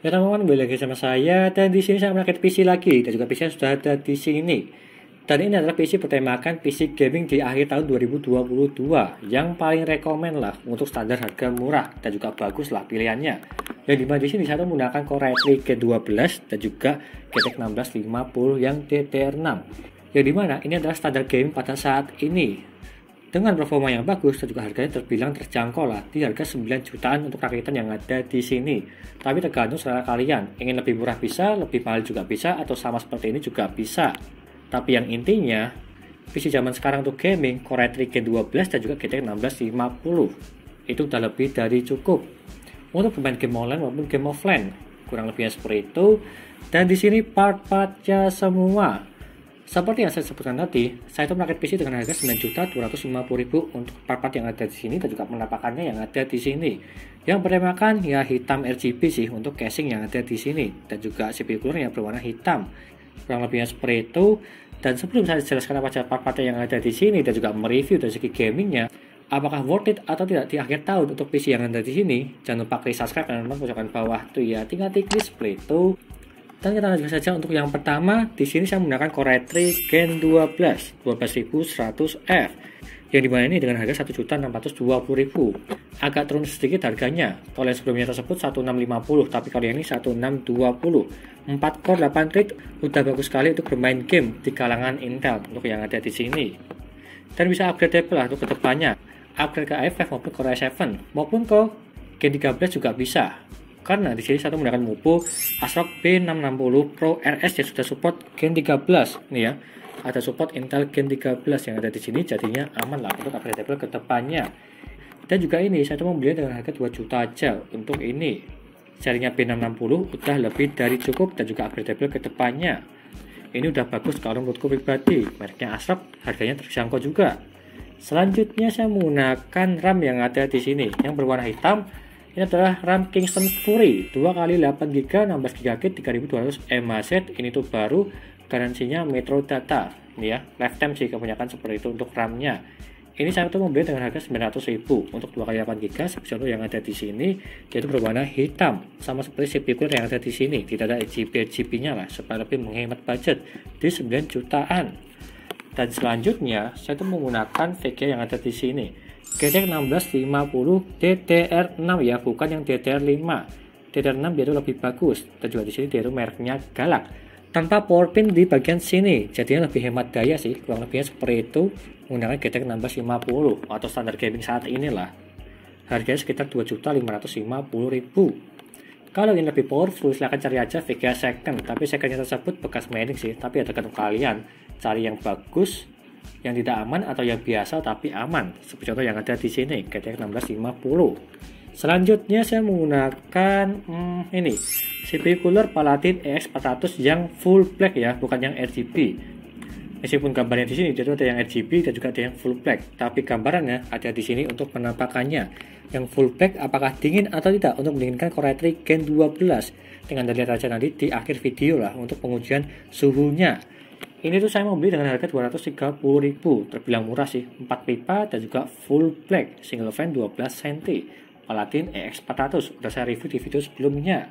Ya teman-teman, kembali lagi sama saya dan di sini saya merakit PC lagi dan juga PC yang sudah ada di sini. Dan ini adalah PC bertemakan PC gaming di akhir tahun 2022 yang paling rekomen lah untuk standar harga murah dan juga bagus lah pilihannya. Yang dimana di sini saya menggunakan Core i3 Gen 12 dan juga GTX 1650 yang DDR6. Yang dimana ini adalah standar gaming pada saat ini. Dengan performa yang bagus dan juga harganya terbilang terjangkau lah di harga 9 jutaan untuk rakitan yang ada di sini. Tapi tergantung selera kalian, ingin lebih murah bisa, lebih mahal juga bisa, atau sama seperti ini juga bisa. Tapi yang intinya, PC zaman sekarang untuk gaming, Core i3 Gen 12 dan juga GTX 1650 itu udah lebih dari cukup untuk bermain game online maupun game offline. Kurang lebihnya seperti itu. Dan di sini part-partnya semua. Seperti yang saya sebutkan tadi, saya itu merakit PC dengan harga 9.250.000 untuk part-part yang ada di sini dan juga penampakannya yang ada di sini. Yang bertemakan ya hitam RGB sih untuk casing yang ada di sini dan juga CPU cooler yang berwarna hitam. Kurang lebihnya seperti itu. Dan sebelum saya jelaskan apa saja part-part yang ada di sini dan juga mereview dari segi gamingnya, apakah worth it atau tidak di akhir tahun untuk PC yang ada di sini, jangan lupa klik subscribe dan pojokan bawah tuh ya, tinggal klik display itu. Dan kita lanjut saja untuk yang pertama. Di sini saya menggunakan Core i3 Gen 12 12100F yang dimana ini dengan harga 1.620.000. Agak turun sedikit harganya. Kalau yang sebelumnya tersebut 1650, tapi kalau yang ini 1620. 4 core 8 thread udah bagus sekali untuk bermain game di kalangan Intel untuk yang ada di sini. Dan bisa upgradeable lah untuk kedepannya. Upgrade ke i5 maupun Core i7 maupun ke Gen 13 juga bisa. Karena di sini saya menggunakan MUPO ASRock B660 Pro RS yang sudah support Gen 13 nih ya. Ada support Intel Gen 13 yang ada di sini, jadinya aman lah untuk upgradeable ke depannya. Dan juga ini saya membeli dengan harga 2 juta aja untuk ini. Serinya B660 udah lebih dari cukup dan juga upgradeable ke depannya. Ini udah bagus kalau menurutku pribadi. Mereknya ASRock, harganya terjangkau juga. Selanjutnya saya menggunakan RAM yang ada di sini yang berwarna hitam. Ini adalah RAM Kingston Fury 2x8GB 16GB 3200 mAh. Ini tuh baru, garansinya Metro Data. Ini ya, lifetime sih kebanyakan seperti itu untuk RAM-nya. Ini saya tuh membeli dengan harga 900.000 untuk 2x8GB seperti yang ada di sini, yaitu berwarna hitam sama seperti CPU cooler yang ada di sini. Tidak ada RGB-nya lah supaya lebih menghemat budget di 9 jutaan. Dan selanjutnya saya tuh menggunakan VGA yang ada di sini. GTX 1650 DDR6 ya, bukan yang DDR5. DDR6 dia itu lebih bagus dan juga di sini dia itu mereknya Galak. Tanpa power pin di bagian sini, jadinya lebih hemat daya sih. Kurang lebihnya seperti itu menggunakan GTX 1650 atau standar gaming saat inilah. Harganya sekitar 2.550.000. Kalau ingin lebih powerful silahkan cari aja VGA second, tapi secondnya tersebut bekas mining sih, tapi ada tergantung kalian cari yang bagus, yang tidak aman atau yang biasa tapi aman. Seperti contoh yang ada di sini GTX 1650. Selanjutnya saya menggunakan ini CPU cooler Paladin EX400 yang full black ya, bukan yang RGB. Meskipun gambarnya di sini jadi ada yang RGB dan juga ada yang full black, tapi gambarannya ada di sini untuk penampakannya. Yang full black apakah dingin atau tidak untuk mendinginkan Core i3 Gen 12? Dengan lihat aja nanti di akhir video lah untuk pengujian suhunya. Ini tuh saya membeli dengan harga 230.000, terbilang murah sih. 4 pipa dan juga full black, single fan 12 cm. Paladin EX400, udah saya review di video sebelumnya.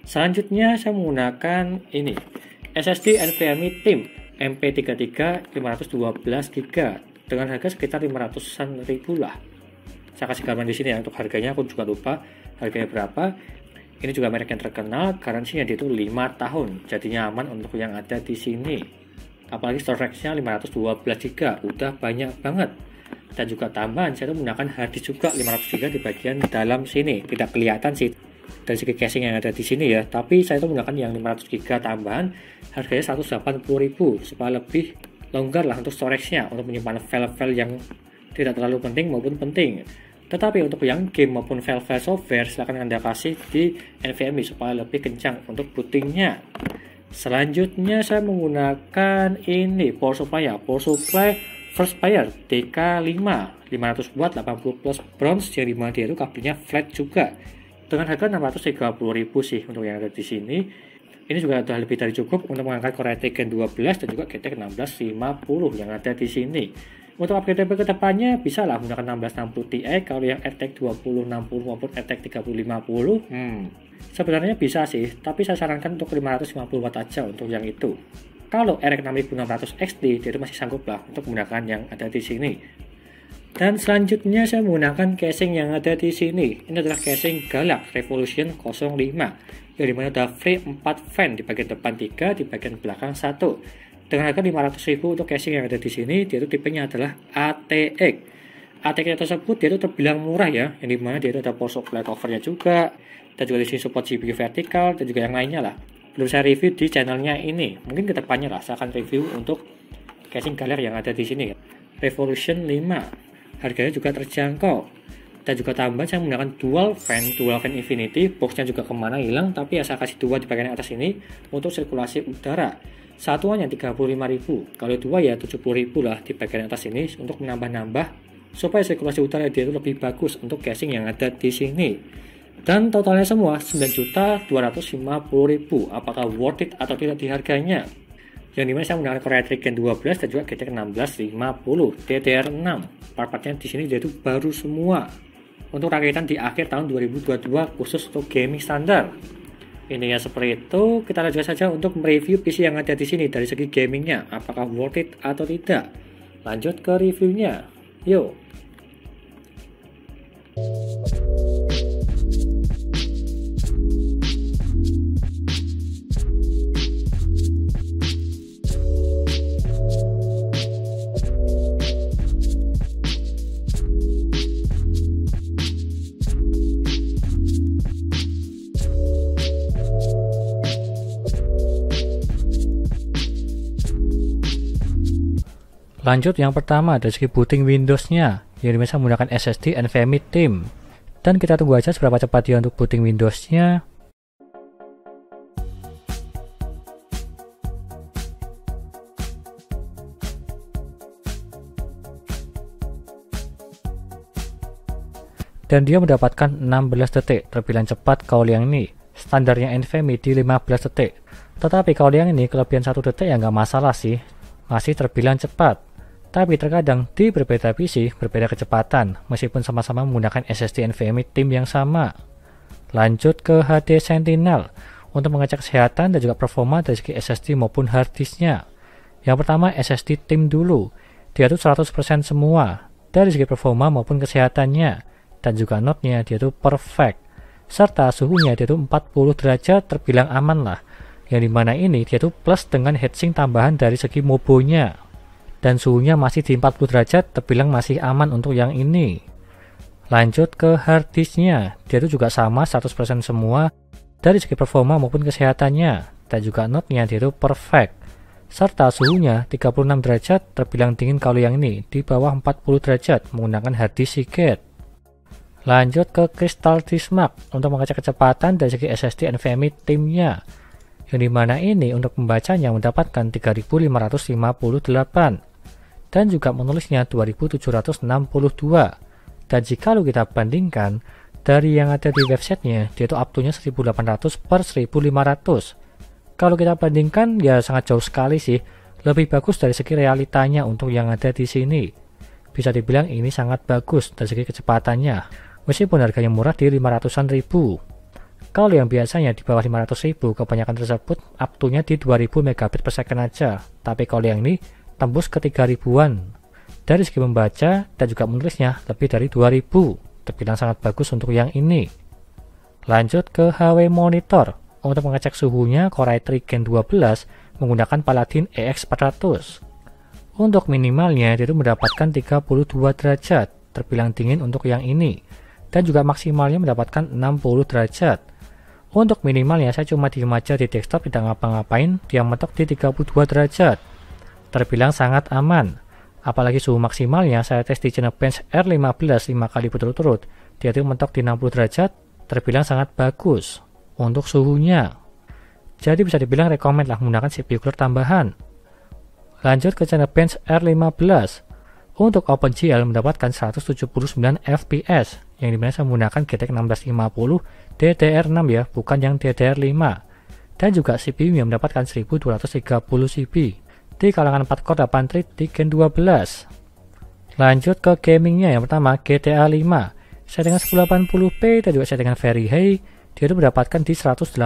Selanjutnya saya menggunakan ini SSD NVMe Team MP33 512GB dengan harga sekitar 500-an ribu lah. Saya kasih gambar di sini ya, untuk harganya aku juga lupa harganya berapa. Ini juga merek yang terkenal, garansinya dia itu 5 tahun, jadinya aman untuk yang ada di sini. Apalagi storage-nya 512GB, udah banyak banget. Dan juga tambahan saya tuh menggunakan harddisk juga 500GB di bagian dalam sini. Tidak kelihatan sih dari segi casing yang ada di sini ya, tapi saya tuh menggunakan yang 500GB tambahan, harganya 180.000 supaya lebih longgar lah untuk storage-nya, untuk menyimpan file-file yang tidak terlalu penting maupun penting. Tetapi untuk yang game maupun file-file software silahkan Anda kasih di NVMe supaya lebih kencang untuk bootingnya. Selanjutnya saya menggunakan ini power supply ya, power supply Firstfire DK5 500 watt 80 plus bronze yang dimana dia itu kabelnya flat juga dengan harga 630.000 sih untuk yang ada di sini. Ini juga sudah lebih dari cukup untuk mengangkat Core i3 Gen 12 dan juga GTX 1650 yang ada di sini. Untuk upgradable ke depannya bisa lah menggunakan 1660 Ti kalau yang RTX 2060 maupun RTX 3050. Sebenarnya bisa sih, tapi saya sarankan untuk 550 watt aja untuk yang itu. Kalau RX 6600 XT dia itu masih sanggup lah untuk menggunakan yang ada di sini. Dan selanjutnya saya menggunakan casing yang ada di sini. Ini adalah casing Galax Revolution 05 yang dimana ada free 4 fan di bagian depan 3, di bagian belakang 1. Dengan harga 500.000 untuk casing yang ada di sini, dia itu tipenya adalah ATX. ATX tersebut dia itu terbilang murah ya, yang dimana dia itu ada power supply covernya juga, dan juga di sini support GPU vertikal dan juga yang lainnya lah. Belum saya review di channelnya ini, mungkin kedepannya lah saya akan review untuk casing Galax yang ada di sini. Revolution 5, harganya juga terjangkau. Dan juga tambahan saya menggunakan dual fan infinity, boxnya juga kemana hilang, tapi ya saya kasih dua di bagian atas ini untuk sirkulasi udara. Satuannya 35.000, kalau dua ya 70.000 lah di bagian atas ini untuk menambah-nambah supaya sirkulasi udara dia itu lebih bagus untuk casing yang ada di sini. Dan totalnya semua 9.250.000. Apakah worth it atau tidak di harganya? Yang dimana saya menggunakan Core i3 Gen 12 dan juga GTX 1650 DDR6. Part-partnya di sini dia itu baru semua untuk rakitan di akhir tahun 2022 khusus untuk gaming standar. Ini ya seperti itu. Kita lanjut saja untuk mereview PC yang ada di sini dari segi gamingnya, apakah worth it atau tidak. Lanjut ke reviewnya, yuk. Lanjut yang pertama dari segi booting Windows-nya, yang bisa menggunakan SSD NVMe Team. Dan kita tunggu aja seberapa cepat dia untuk booting Windows-nya. Dan dia mendapatkan 16 detik, terbilang cepat kalau yang ini. Standarnya NVMe di 15 detik. Tetapi kalau yang ini kelebihan 1 detik ya nggak masalah sih, masih terbilang cepat. Tapi terkadang di berbeda PC berbeda kecepatan meskipun sama-sama menggunakan SSD NVMe Team yang sama. Lanjut ke HD Sentinel untuk mengecek kesehatan dan juga performa dari segi SSD maupun hard disknya. Yang pertama SSD Team dulu, dia tuh 100% semua dari segi performa maupun kesehatannya, dan juga notnya dia tuh perfect, serta suhunya dia tuh 40 derajat terbilang aman lah, yang dimana ini dia tuh plus dengan heatsink tambahan dari segi mobonya. Dan suhunya masih di 40 derajat terbilang masih aman untuk yang ini. Lanjut ke hard disknya, dia itu juga sama 100% semua dari segi performa maupun kesehatannya, dan juga notnya dia itu perfect, serta suhunya 36 derajat terbilang dingin kalau yang ini di bawah 40 derajat menggunakan hard disk Seagate. Lanjut ke Crystal Disk Mark untuk mengecek kecepatan dari segi SSD NVMe Team-nya, yang dimana ini untuk membacanya mendapatkan 3558 dan juga menulisnya 2762. Dan jika kita bandingkan dari yang ada di websitenya, dia itu up-to-nya 1800 per 1500. Kalau kita bandingkan ya sangat jauh sekali sih, lebih bagus dari segi realitanya untuk yang ada di sini. Bisa dibilang ini sangat bagus dari segi kecepatannya, meskipun harganya murah di 500-an ribu. Kalau yang biasanya di bawah 500.000, kebanyakan tersebut up-to-nya di 2000 megabit per second aja. Tapi kalau yang ini tembus ke 3000-an. Dari segi membaca dan juga menulisnya lebih dari 2000. Terbilang sangat bagus untuk yang ini. Lanjut ke HW Monitor. Untuk mengecek suhunya, Core i3 Gen 12 menggunakan Paladin EX400. Untuk minimalnya, dia itu mendapatkan 32 derajat. Terbilang dingin untuk yang ini. Dan juga maksimalnya mendapatkan 60 derajat. Untuk minimalnya, saya cuma diem aja di desktop, tidak ngapa-ngapain, dia mentok di 32 derajat. Terbilang sangat aman. Apalagi suhu maksimalnya saya tes di Geekbench R15 5 kali berturut-turut, dia itu mentok di 60 derajat, terbilang sangat bagus untuk suhunya. Jadi bisa dibilang rekomend lah menggunakan CPU cooler tambahan. Lanjut ke Geekbench R15. Untuk OpenGL mendapatkan 179 FPS, yang dimana saya menggunakan GTX 1650 DDR6 ya, bukan yang DDR5. Dan juga CPU yang mendapatkan 1230 CP. Di kalangan 4 core 8 thread di Gen 12. Lanjut ke gamingnya, yang pertama GTA 5. Settingan 1080p dan juga settingan very high, dia itu mendapatkan di 118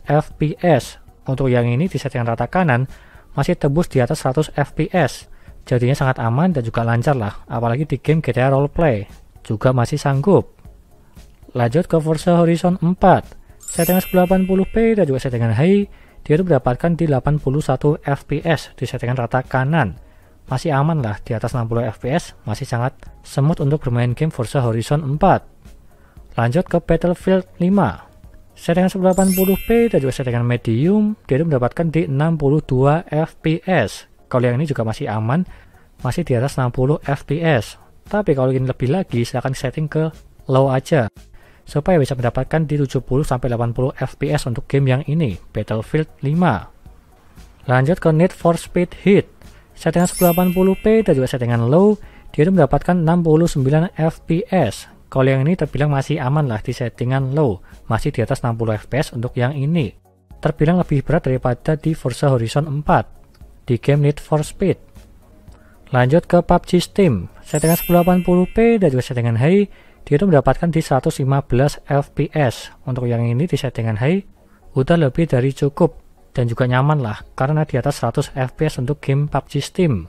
fps. Untuk yang ini di settingan rata kanan masih tembus di atas 100 fps. Jadinya sangat aman dan juga lancar lah, apalagi di game GTA Roleplay. Juga masih sanggup. Lanjut ke Forza Horizon 4. Settingan 1080p dan juga settingan high, dia itu mendapatkan di 81 fps di settingan rata kanan. Masih aman lah di atas 60 fps, masih sangat smooth untuk bermain game Forza Horizon 4. Lanjut ke Battlefield 5. Settingan 1080p dan juga settingan medium, dia itu mendapatkan di 62 fps. Kalau yang ini juga masih aman, masih di atas 60 fps. Tapi kalau ingin lebih lagi, silahkan setting ke low aja, supaya bisa mendapatkan di 70-80 fps untuk game yang ini, Battlefield 5. Lanjut ke Need for Speed Heat. Settingan 1080p dan juga settingan low, dia itu mendapatkan 69 fps. Kalau yang ini terbilang masih aman lah di settingan low, masih di atas 60 fps untuk yang ini. Terbilang lebih berat daripada di Forza Horizon 4 di game Need for Speed. Lanjut ke PUBG Steam. Settingan 1080p dan juga settingan high, dia itu mendapatkan di 115 fps. Untuk yang ini di settingan high udah lebih dari cukup dan juga nyaman lah, karena di atas 100 fps untuk game PUBG Steam.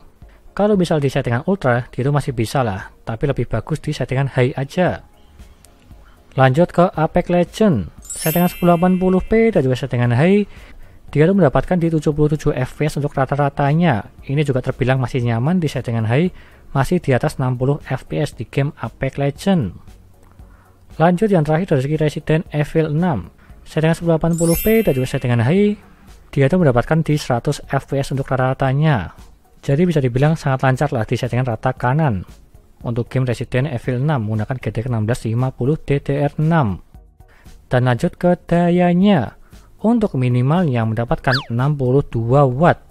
Kalau misal di settingan ultra, dia itu masih bisa lah, tapi lebih bagus di settingan high aja. Lanjut ke Apex Legends. Settingan 1080p dan juga settingan high, dia itu mendapatkan di 77 fps untuk rata-ratanya. Ini juga terbilang masih nyaman di settingan high, masih di atas 60 fps di game Apex Legends. Lanjut yang terakhir dari segi Resident Evil 6. Settingan 1080p dan juga settingan high, dia itu mendapatkan di 100 fps untuk rata-ratanya. Jadi bisa dibilang sangat lancar lah di settingan rata kanan untuk game Resident Evil 6 menggunakan GTX 1650 DDR6. Dan lanjut ke dayanya. Untuk minimal yang mendapatkan 62 watt.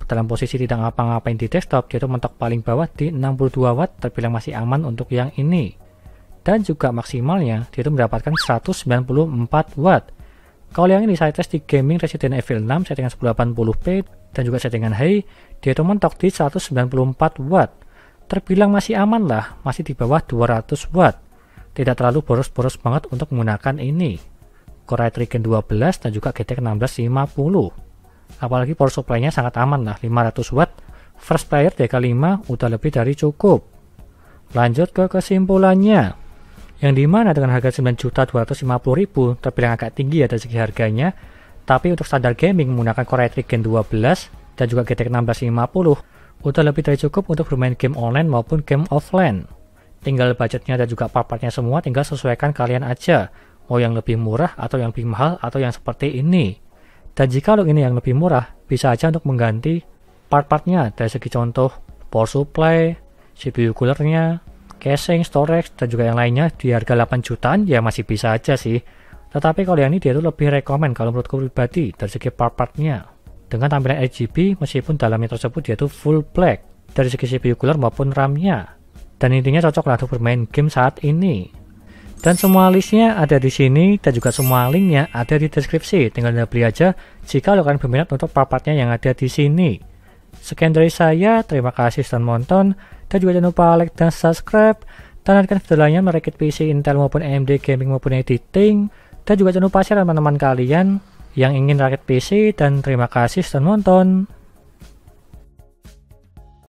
Dalam posisi tidak ngapa-ngapain di desktop, dia itu mentok paling bawah di 62 watt, terbilang masih aman untuk yang ini. Dan juga maksimalnya dia itu mendapatkan 194 watt. Kalau yang ini saya tes di gaming Resident Evil 6 settingan 1080p dan juga settingan high, dia itu mentok di 194 watt. Terbilang masih aman lah, masih di bawah 200 watt. Tidak terlalu boros-boros banget untuk menggunakan ini. Core i3 Gen 12 dan juga GTX 1650. Apalagi power supply-nya sangat aman lah, 500 watt. First player DK5 udah lebih dari cukup. Lanjut ke kesimpulannya. Yang dimana dengan harga 9.250.000 terbilang agak tinggi ya dari segi harganya, tapi untuk standar gaming menggunakan Core i3 Gen 12 dan juga GTX 1650 udah lebih dari cukup untuk bermain game online maupun game offline. Tinggal budgetnya dan juga part-partnya semua tinggal sesuaikan kalian aja, mau yang lebih murah atau yang lebih mahal atau yang seperti ini. Dan jika ini yang lebih murah, bisa aja untuk mengganti part-partnya dari segi contoh power supply, CPU coolernya, casing, storage, dan juga yang lainnya di harga 8 jutaan ya masih bisa aja sih. Tetapi kalau yang ini dia tuh lebih rekomen kalau menurutku pribadi dari segi part-partnya. Dengan tampilan RGB meskipun dalamnya tersebut dia tuh full black dari segi CPU cooler maupun RAM-nya. Dan intinya cocok lah untuk bermain game saat ini. Dan semua listnya ada di sini dan juga semua linknya ada di deskripsi. Tinggal beli aja jika kalian berminat untuk part-partnya yang ada di sini. Sekian dari saya, terima kasih sudah menonton. Dan juga jangan lupa like dan subscribe. Dan nantikan video lainnya merakit PC Intel maupun AMD gaming maupun editing. Dan juga jangan lupa share teman-teman kalian yang ingin rakit PC. Dan terima kasih sudah menonton.